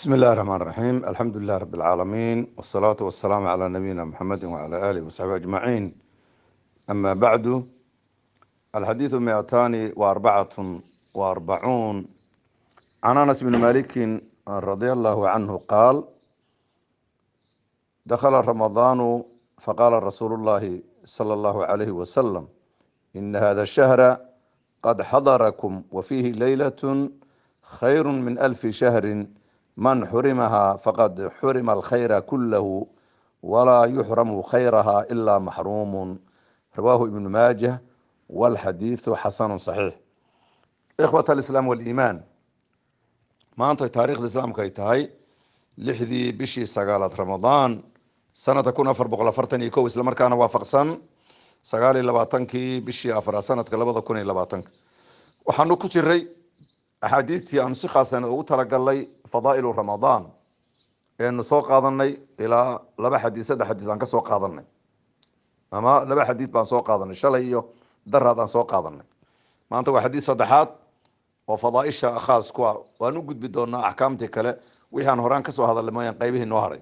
بسم الله الرحمن الرحيم. الحمد لله رب العالمين، والصلاة والسلام على نبينا محمد وعلى آله وصحبه أجمعين. أما بعد، الحديث 244 عن أنس بن مالك رضي الله عنه قال: دخل رمضان فقال رسول الله صلى الله عليه وسلم: إن هذا الشهر قد حضركم وفيه ليلة خير من 1000 شهر، من حرمها فقد حرم الخير كله ولا يحرم خيرها إلا محروم. رواه ابن ماجه، والحديث حسن صحيح. إخوة الإسلام والإيمان، maanta taariikhda islaamka ay tahay 6dii bishii 9aad ramadaan sanada 1441 isla markaana waafaqsan 29kii bishii 4 sanadka 2020. waxaanu ku jiray axaadiistii aan si khaasan ugu talagalnay fadaa'ilu ramadaan eenu soo qaadanay ilaa 2 xadiis 3 xadiis aan ka soo qaadanay, ama 2 xadiis baan soo qaadanay shalay iyo daraad aan soo qaadanay. maanta waa xadiis saddexaad oo fadaaisha khaas ku ah. waan u gudbi doonaa axkaamtii kale wixii aan horaan ka soo hadalnay mooyaan qaybihii noo haray.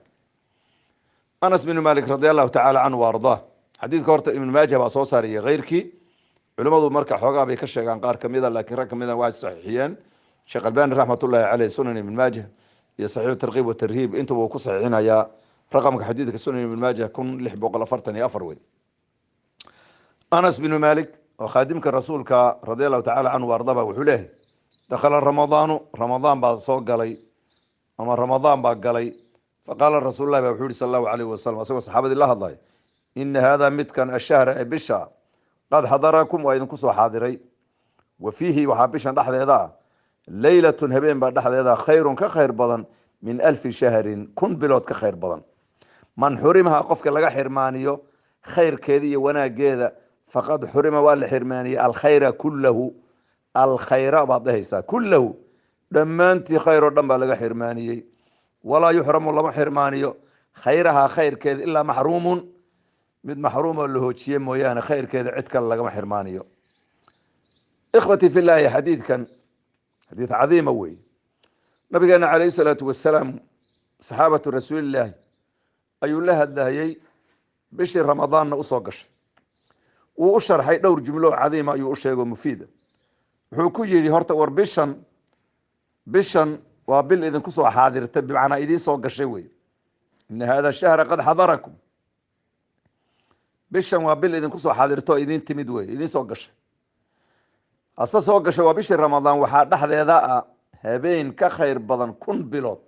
Anas bin Malik radiyallahu ta'ala anhu warda, xadiiska horta Ibn Majah baa soo saariyay qeyrkii culimadu marka xoogaa bay ka sheegaan qaar kamid ah, laakiin rag kamid ah waa saxiixiyeen. Sheekh Albani rahmatullahi alayhi sunan Ibn Majah iyo sahih targhib wa tarhib inta uu ku saxiixinaya raqamka xadiidka sunan Ibn Majah 1644 weyn. Anas bin Malik oo khadimka rasuulka radiyallahu ta'ala anhu warda baa wuxuu leeyahay: دخل رمضان با soo galay ama رمضان baa galay فقال رسول الله بحوري صلى الله عليه وسلم asagoo saxaabadii la hadlay: إن هذا midkan الشهر bisha قد حضركم waa idinku soo xaadiray وفيه waxaa bishan dhexdeeda ليلة habeen baa dhexdeeda خير ka khayr badan من 1000 شهر kun bilood ka khayr badan. man xurimaha qofka laga xirmaaniyo khayrkeeda iyo wanaageeda faqad xurima waa la xirmaaniyay alkhayra kullahu. الخير بعضها كله دمانتي خير دم بلغ حرماني ولا يحرم الله حرماني خيرها خير كذا إلا محروم مد محروم اللي هو شيء مويان خير كذا عدك الله حرماني. إخوتي في الله، حديث كان حديث عظيم أوي. نبينا عليه الصلاة والسلام صحابة رسول الله أي الله الدهيي بشر رمضان أصوقش وأشر حي دور جملة عظيمة أي أشياء مفيدة. wuxuu ku yiri horta war bishan waa bil idin ku soo xaadirtay bimacnaa idin soo gashay wey. in hada shahra qad hadarakum, bishan waa bil idin ku soo xaadirto idin timid wey, idin soo gashay. asa soo gashay waa bishii ramadaan, waxaa dhexdeeda ah habeen ka khayr badan kun bilood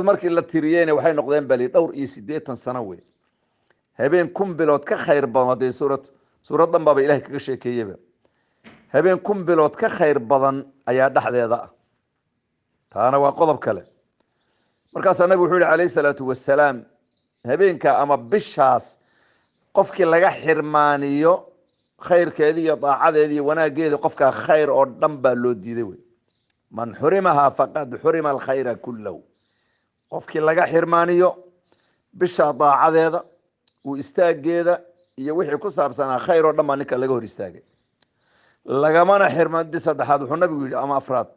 markii la tiriyeyna waxay noqdeen bali dhowr iyo 80 sano wey. habeen kun bilood ka khayr badan hadee suuradan baaba ilaahay kaga sheekeeyay. habeen kun bilood ka khayr badan ayaa dhexdeeda ah. taana waa qodob kale. markaas nabigu wuxuu yiri alayhi salaatu wasalaam, habeenka ama bishaas qofkii laga xirmaaniyo khayrkeedii iyo daacadeedii iyo wanaageedii qofka khayr oo dhan baa loo diiday wey. man xurimaha faqad xurima alkhayra kullahu. qofkii laga xirmaaniyo bisha daacadeeda uu istaageeda iyo wixii ku saabsanaa khayr oo dhan baa ninka laga hor istaagay. lagamana xirmaanidi saddexaad wuxuu nabigu yidhi ama afraad,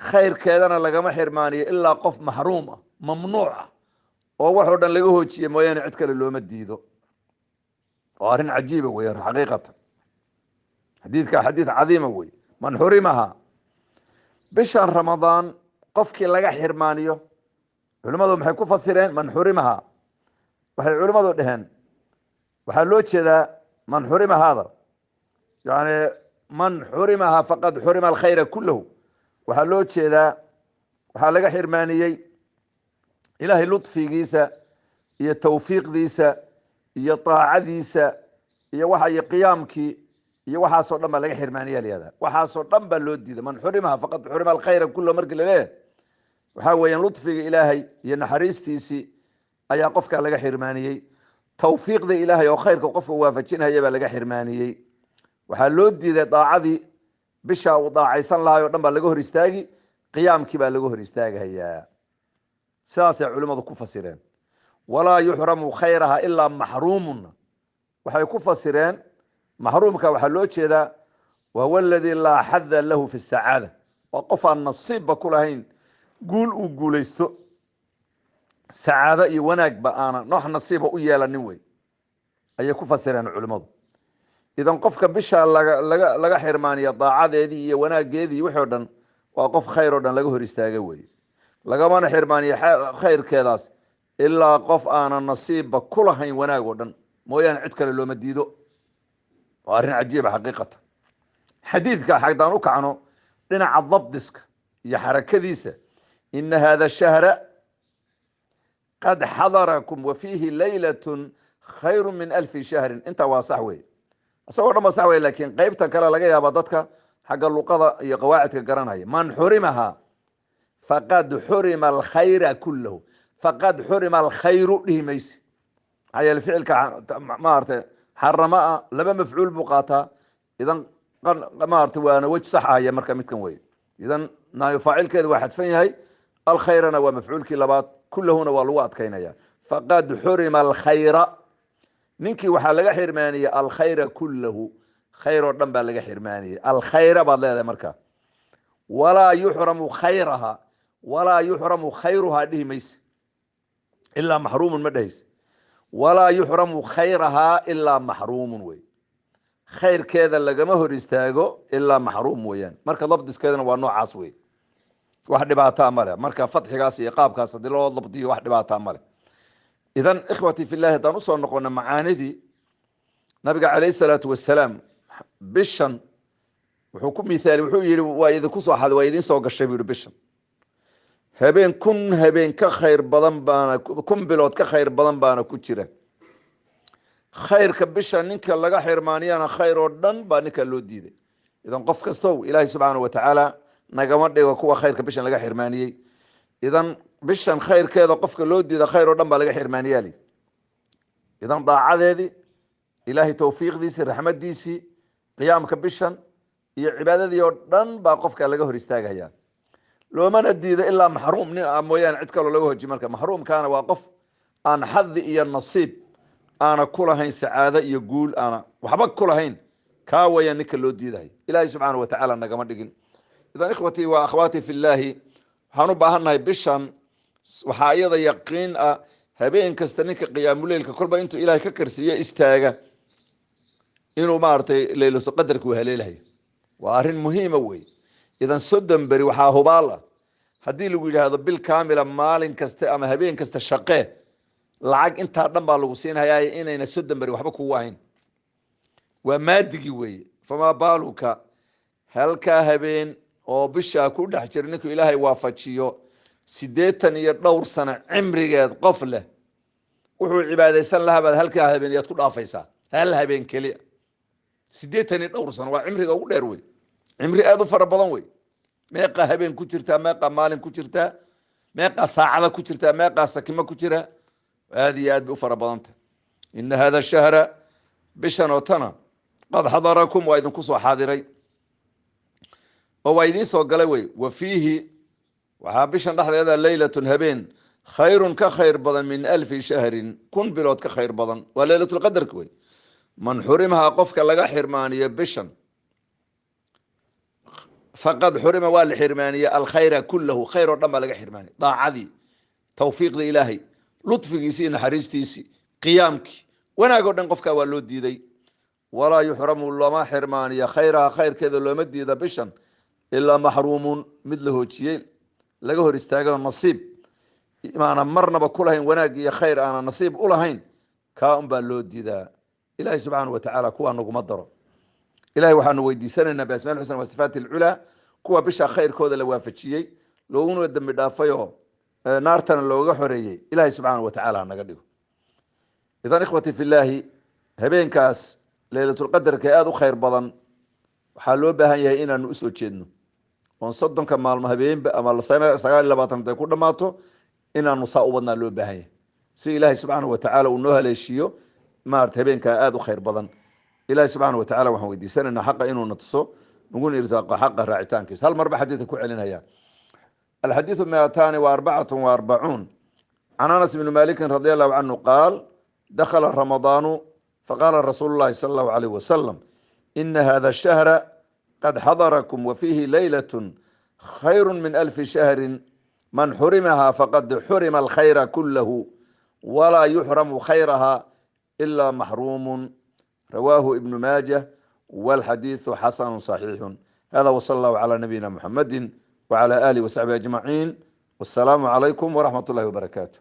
khayrkeedana lagama xirmaaniyo ilaa qof maxruum ah mamnuuc ah oo waxoo dhan laga hoojiyey mooyaane cid kale looma diido. waa arrin cajiiba weeyaan xaqiiqatan. xadiidka xadiid cadiima wey. man xurimaha, bishan ramadaan qofkii laga xirmaaniyo, culimmadu maxay ku fasireen man xurimaha? waxay culimmadu dhaheen waxaa loo jeedaa man xurima hada yani man xurimaha faqad xurima alkhayra kullahu. waxaa loo jeedaa waxaa laga xirmaaniyey ilaahay ludfigiisa iyo tawfiiqdiisa iyo taacadiisa iyo waxa iyo qiyaamkii iyo waxaasoo dhan baa laga xirmaaniya liyada. waxaasoo dhan baa loo diiday. man xurimaha faqad xurima alkhayra kullahu markii la leeyahay waxaa weeyaan ludfiga ilaahay iyo naxariistiisii ayaa qofka laga xirmaaniyey. tawfiiqda ilaahay oo khayrka qofka waafajinaya baa laga xirmaaniyey. waxaa loo diiday daacadii bisha uu daacaysan lahaay oo dhan baa laga hor istaagi, qiyaamkii baa laga hor istaagayaa. sidaasay culimmadu ku fasireen. walaa yuxramu khayraha ilaa maxruumun, waxay ku fasireen maxruumka waxaa loo jeedaa wahuwa alladii laa xadda lahu fi sacaada. waa qof aan nasiibba ku lahayn قول وقوليستو سعادة يوناك بأنا نوح نصيبه ويالا نوي أي كفسرين علماء إذا قفك بشا لغا حرمانية ضاعة ذي وناك ذي وحودا وقف خير لغا هرستاقوي لغا ما حرمانية خير كذاس إلا قف أنا نصيب كلها وناك ودن مويان عدك لو مديدو وأرين عجيبة حقيقة حديثك حقدانوك عنه لنا عضب ديسك يا حركة ديسة إن هذا الشهر قد حضركم وفيه ليلة خير من 1000 شهر انت واصحوي أصور ما صحوي لكن قيبتا كلا لقى يا بدتك حق اللقطة هي قواعد قرنها من حرمها فقد حرم الخير كله فقد حرم الخير له ميس هاي الفعل ما أرت حرمها لما مفعول بقاتا إذا ما أرت وأنا وجه صح هي مركب متكوي إذا نا يفعل كذا واحد فين هاي الخير أنا ومفعول كلابات كله هنا والوات كينيا فقد حرم الخير ننكي وحا لغا حرمانية الخير كله خير ودن با لغا حرمانية الخير بعد هذا مركا ولا يحرم خيرها ولا يحرم خيرها دي ميس إلا محروم مدهيس ولا يحرم خيرها إلا محروم وي خير كذا لغا مهر استاغو إلا محروم ويان مركا ضبطس كذا waa noocaas wey wax dhibaato male marka fadxigaas iyo qaabkaas hadii loo dabdiyo wax dhibaato male idan ikhwati fillah hadaan u soo noqono macaanidii nabiga kaleey salaatu wasalaam bishan wuxuu ku miisaali wuxuu yiri waa idin ku soo xad waa idin soo gashay buu bishan habeen ka khayr badan baana kun bilood ka khayr badan baana ku jira khayrka bishan ninka laga xirmaaniyana khayr oo dhan baa ninka loo diiday idan qof kasto ilaahay subhanahu wa ta'ala nagama dhigo kuwa khayrka bishan laga xirmaaniyay idan bishan khayrkeeda qofka loo diida khayr oo dhan baa laga xirmaaniyay idan daacadeedi ilaahay tawfiiqdiisa raxmadiisi qiyaamka bishan iyo cibaadadii oo dhan baa qofka laga hor istaagaya loomana diida ilaa mahruum nin mooyaan cid kale laga hoji marka mahruum kaana waa qof aan xad iyo nasiib ana kulahayn saada iyo guul ana waxba kulahayn ka waya ninka loo diiday ilaahay subhanahu wa ta'ala nagama dhigin idan ikhwati wa akhwati fillahi waxaan u baahanahay bishan waxa ayada yaqiin ah habeen kasta ninka qiyaamuleelka kolba intuu ilaahay ka karsiyo istaaga inuu maartay leeylatul qadarku haleelahay waa arin muhiim ah way idan soddon bari waxa hubaal ah hadii lagu yiraahdo bil kaamila maalin kasta ama habeen kasta shaqee lacag inta dhan baa lagu siinayaa inayna soddon bari waxba ku waayn waa maadigi way fama baaluka halka habeen oo bisha ku dhex jirninku ilaahay waafajiyo 80 iyo dhowr sano cimrigeed qof leh wuxuu cibaadeysan lahaa baad halka habeen yaad ku dhaafaysaa hal habeen kaliya 80 iyo dhowr sano waa cimriga ugu dheer way cimri aad u fara badan way meeqa habeen ku jirtaa meeqa maalin ku jirtaa meeqa saacada ku jirtaa meeqa sakima ku jira هذه aad u fara badanta in hada shahra bishan oo tana qad hadarakum wa idin ku soo xaadiray oo waa idin soo galay way wa fihi waxa bishan dhaxdeeda laylatun habeen khayrun ka khayr badan min 1000 shahrin kun bilood ka khayr badan wa laylatul qadr way man hurimaha qofka laga xirmaaniyo bishan faqad hurima wal xirmaaniyo al khayra kulluhu khayru dama laga xirmaaniyo daacadi tawfiiqda ilaahi لطفيسي نحريستيسي قيامك وانا اقول ان قفكا والو ديدي ولا يحرم الله ما حرمان يا خيرها خير كذا لو مدي ذا بشن الا محروم مثله تشيل لقى هور استاغا نصيب ما انا مرنا بكلهين وناق يا خير انا نصيب اولهين كان بالو ديدا الهي سبحانه وتعالى كوا نغ مدرو الهي وحنا ويديسننا باسماء الحسنى والصفات العلى كوا بشا خير كودا لو وافجيي لو دم دافيو نارتنا لوغا خوريي الهي سبحانه وتعالى نغا ديغو اذا اخوتي في الله habeenkaas leelatul qadarka aad u khayr badan waxa loo baahan yahay inaan u soo jeedno on soddonka maalmo habeenba ama 29 ku dhamaato inaan saa u badnaa loo baahan yahay si ilaahay subhanahu wa ta'ala uu noo haleeshiyo maart habeenka aad u khayr badan ilaahay subhanahu wa ta'ala waxaan weydiisanaynaa xaq inuu natuso nugu irsaaqo xaq raacitaankiisa hal marba xadiidka ku celinaya الحديث 244 عن انس بن مالك رضي الله عنه قال دخل رمضان فقال رسول الله صلى الله عليه وسلم إن هذا الشهر قد حضركم وفيه ليلة خير من 1000 شهر من حرمها فقد حرم الخير كله ولا يحرم خيرها إلا محروم. رواه ابن ماجه والحديث حسن صحيح. هذا وصلى الله على نبينا محمد وعلى آله وصحبه أجمعين، والسلام عليكم ورحمة الله وبركاته.